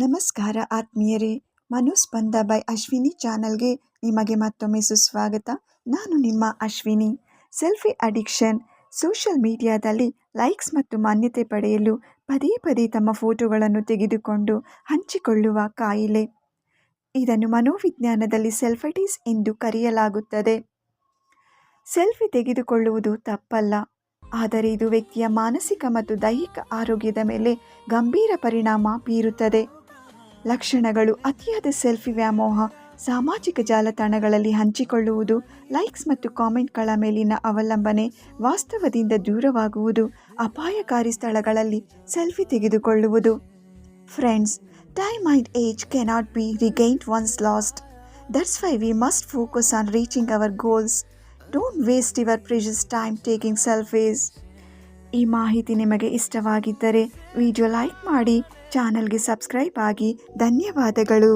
ನಮಸ್ಕಾರ ಆತ್ಮೀಯರೇ, ಮನೋಸ್ಪಂದ ಬೈ ಅಶ್ವಿನಿ ಚಾನಲ್ಗೆ ನಿಮಗೆ ಮತ್ತೊಮ್ಮೆ ಸುಸ್ವಾಗತ. ನಾನು ನಿಮ್ಮ ಅಶ್ವಿನಿ. Selfie addiction. ಸೋಷಿಯಲ್ ಮೀಡಿಯಾದಲ್ಲಿ ಲೈಕ್ಸ್ ಮತ್ತು ಮಾನ್ಯತೆ ಪಡೆಯಲು ಪದೇ ಪದೇ ತಮ್ಮ ಫೋಟೋಗಳನ್ನು ತೆಗೆದುಕೊಂಡು ಹಂಚಿಕೊಳ್ಳುವ ಕಾಯಿಲೆ. ಇದನ್ನು ಮನೋವಿಜ್ಞಾನದಲ್ಲಿ ಸೆಲ್ಫಿಟೀಸ್ ಎಂದು ಕರೆಯಲಾಗುತ್ತದೆ. ಸೆಲ್ಫಿ ತೆಗೆದುಕೊಳ್ಳುವುದು ತಪ್ಪಲ್ಲ, ಆದರೆ ಇದು ವ್ಯಕ್ತಿಯ ಮಾನಸಿಕ ಮತ್ತು ದೈಹಿಕ ಆರೋಗ್ಯದ ಮೇಲೆ ಗಂಭೀರ ಪರಿಣಾಮ ಬೀರುತ್ತದೆ. ಲಕ್ಷಣಗಳು: ಅತಿಯಾದ ಸೆಲ್ಫಿ ವ್ಯಾಮೋಹ, ಸಾಮಾಜಿಕ ಜಾಲತಾಣಗಳಲ್ಲಿ ಹಂಚಿಕೊಳ್ಳುವುದು, ಲೈಕ್ಸ್ ಮತ್ತು ಕಾಮೆಂಟ್ಗಳ ಮೇಲಿನ ಅವಲಂಬನೆ, ವಾಸ್ತವದಿಂದ ದೂರವಾಗುವುದು, ಅಪಾಯಕಾರಿ ಸ್ಥಳಗಳಲ್ಲಿ ಸೆಲ್ಫಿ ತೆಗೆದುಕೊಳ್ಳುವುದು. Friends, time and age cannot be regained once lost. That's why we must focus on reaching our goals. Don't waste your precious time taking selfies. ಈ ಮಾಹಿತಿ ನಿಮಗೆ ಇಷ್ಟವಾಗಿದ್ದರೆ ವಿಡಿಯೋ ಲೈಕ್ ಮಾಡಿ, ಚಾನಲ್ಗೆ ಸಬ್ಸ್ಕ್ರೈಬ್ ಆಗಿ. ಧನ್ಯವಾದಗಳು.